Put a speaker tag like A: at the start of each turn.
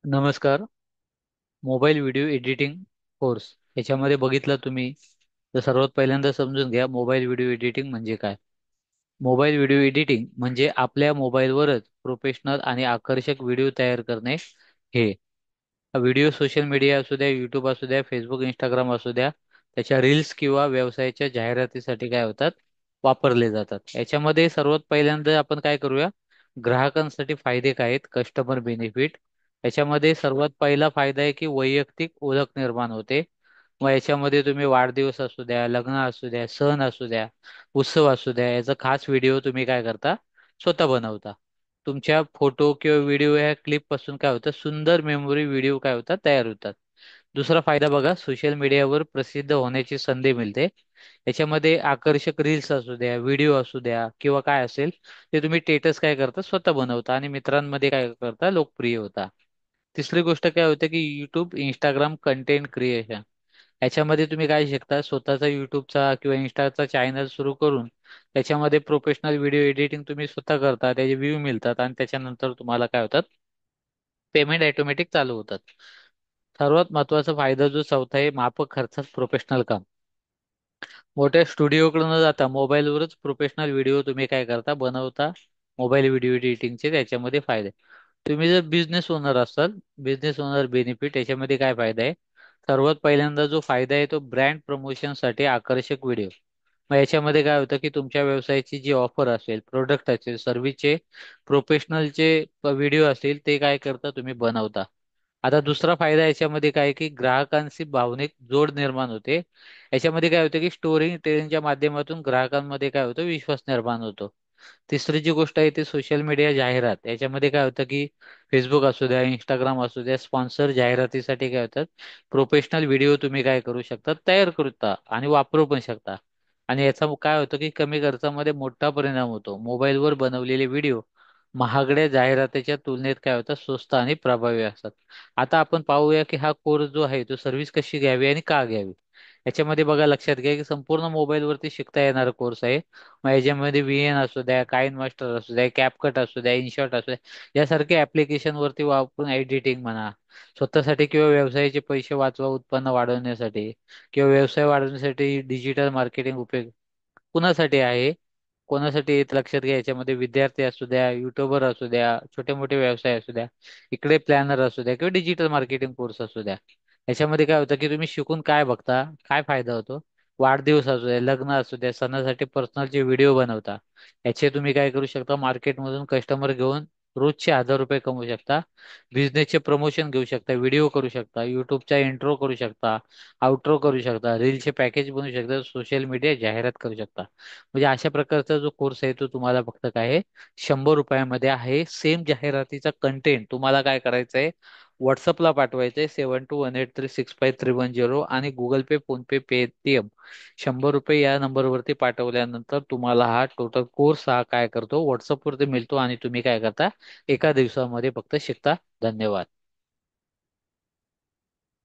A: नमस्कार. Mobile video editing course याच्यामध्ये बघितलं तुम्ही तर सर्वात पहिल्यांदा समजून घ्या मोबाईल व्हिडिओ एडिटिंग म्हणजे काय. मोबाईल व्हिडिओ एडिटिंग म्हणजे आपल्या मोबाईलवरच प्रोफेशनल आणि आकर्षक व्हिडिओ तयार करणे. हे व्हिडिओ सोशल मीडिया असू द्या, युट्यूब असू द्या, फेसबुक, इंस्टाग्राम असू द्या, त्याच्या रील्स किंवा व्यवसायाच्या जाहिरातीसाठी काय होतात, वापरले जातात. याच्यामध्ये सर्वात पहिल्यांदा आपण काय करूया, ग्राहकांसाठी फायदे काय आहेत, कस्टमर बेनिफिट. याच्यामध्ये सर्वात पहिला फायदा आहे की वैयक्तिक ओळख निर्माण होते. मग याच्यामध्ये तुम्ही वाढदिवस असू द्या, लग्न असू द्या, सण असू द्या, उत्सव असू द्या, याचा खास व्हिडिओ तुम्ही काय करता, स्वतः बनवता. तुमच्या फोटो किंवा व्हिडिओ या क्लिप पासून काय होतं, सुंदर मेमोरी व्हिडिओ काय होतात, तयार होतात. दुसरा फायदा बघा, सोशल मीडियावर प्रसिद्ध होण्याची संधी मिळते. याच्यामध्ये आकर्षक रील्स असू द्या, व्हिडिओ असू द्या किंवा काय असेल, ते तुम्ही स्टेटस काय करता, स्वतः बनवता आणि मित्रांमध्ये काय करता, लोकप्रिय होता. तिसरी गोष्ट काय होते की युट्यूब इंस्टाग्राम कंटेंट क्रिएशन. याच्यामध्ये तुम्ही काय शिकता, स्वतःचा युट्यूबचा किंवा इंस्टाचा चॅनल सुरू करून त्याच्यामध्ये प्रोफेशनल व्हिडिओ एडिटिंग तुम्ही स्वतः करता, त्याचे व्ह्यू मिळतात आणि त्याच्यानंतर तुम्हाला काय होतात, पेमेंट ऑटोमॅटिक चालू होतात. सर्वात महत्वाचा फायदा जो चौथा आहे, माफक खर्चात प्रोफेशनल काम. मोठ्या स्टुडिओकडे न जाता मोबाईलवरच प्रोफेशनल व्हिडिओ तुम्ही काय करता, बनवता. मोबाईल व्हिडिओ एडिटिंगचे त्याच्यामध्ये फायदे. तुम्ही जर बिझनेस ओनर असाल, बिझनेस ओनर बेनिफिट याच्यामध्ये काय फायदा आहे. सर्वात पहिल्यांदा जो फायदा आहे तो ब्रँड प्रमोशन साठी आकर्षक व्हिडिओ. मग याच्यामध्ये काय होतं की तुमच्या व्यवसायाची जी ऑफर असेल, प्रोडक्ट असेल, सर्व्हिसचे प्रोफेशनलचे व्हिडिओ असतील, ते काय करता, तुम्ही बनवता. आता दुसरा फायदा याच्यामध्ये काय की ग्राहकांशी भावनिक जोड निर्माण होते. याच्यामध्ये काय होतं की स्टोरी टेलिंगच्या माध्यमातून ग्राहकांमध्ये काय होतं, विश्वास निर्माण होतो. तिसरी जी गोष्ट आहे ती सोशल मीडिया जाहिरात. याच्यामध्ये काय होतं की फेसबुक असू द्या, इंस्टाग्राम असू द्या, स्पॉन्सर जाहिरातीसाठी काय होतात, प्रोफेशनल व्हिडिओ तुम्ही काय करू शकता, तयार करूता आणि वापरू पण शकता. आणि याचा काय होतं की कमी खर्चामध्ये मोठा परिणाम होतो. मोबाईलवर बनवलेले व्हिडिओ महागड्या जाहिरातीच्या तुलनेत काय होतात, स्वस्त आणि प्रभावी असतात. आता आपण पाहूया की हा कोर्स जो आहे तो सर्व्हिस कशी घ्यावी आणि का घ्यावी. याच्यामध्ये बघा, लक्षात घ्या की संपूर्ण मोबाईलवरती शिकता येणारा कोर्स आहे. मग याच्यामध्ये VN असू द्या, काइन मास्टर असू द्या, कॅपकट असू द्या, इनशॉट असू द्या, यासारखे ऍप्लिकेशन वरती वापरून एडिटिंग म्हणा, स्वतःसाठी किंवा व्यवसायाचे पैसे वाचवा, उत्पन्न वाढवण्यासाठी किंवा व्यवसाय वाढवण्यासाठी डिजिटल मार्केटिंग उपयोग कुणासाठी आहे, कोणासाठी येत, लक्षात घ्या. याच्यामध्ये विद्यार्थी असू द्या, युट्यूबर असू द्या, छोटे मोठे व्यवसाय असू द्या, इकडे प्लॅनर असू द्या किंवा डिजिटल मार्केटिंग कोर्स असू द्या. याच्यामध्ये काय होतं की तुम्ही शिकून काय बघता, काय फायदा होतो. वाढदिवस असू द्या, लग्न असू द्या, सणासाठी पर्सनलचे व्हिडिओ बनवता. याचे तुम्ही काय करू शकता, मार्केटमधून कस्टमर घेऊन रोजचे 1,000 रुपये कमवू शकता. बिझनेसचे प्रमोशन घेऊ शकता, व्हिडिओ करू शकता, युट्यूबचा इंट्रो करू शकता, आउट्रो करू शकता, रीलचे पॅकेज बनवू शकता, सोशल मीडिया जाहिरात करू शकता. म्हणजे अशा प्रकारचा जो कोर्स आहे तो तुम्हाला फक्त काय आहे, 100 रुपयामध्ये आहे. सेम जाहिरातीचा कंटेंट तुम्हाला काय करायचं आहे, व्हॉट्सअपला पाठवायचं आहे, 7218365310 आणि गुगल पे, फोन पे, पेटीएम 100 रुपये या नंबरवरती पाठवल्यानंतर तुम्हाला हा टोटल कोर्स हा काय करतो, व्हॉट्सअपवरती मिळतो आणि तुम्ही काय करता, एका दिवसामध्ये फक्त शिकता. धन्यवाद.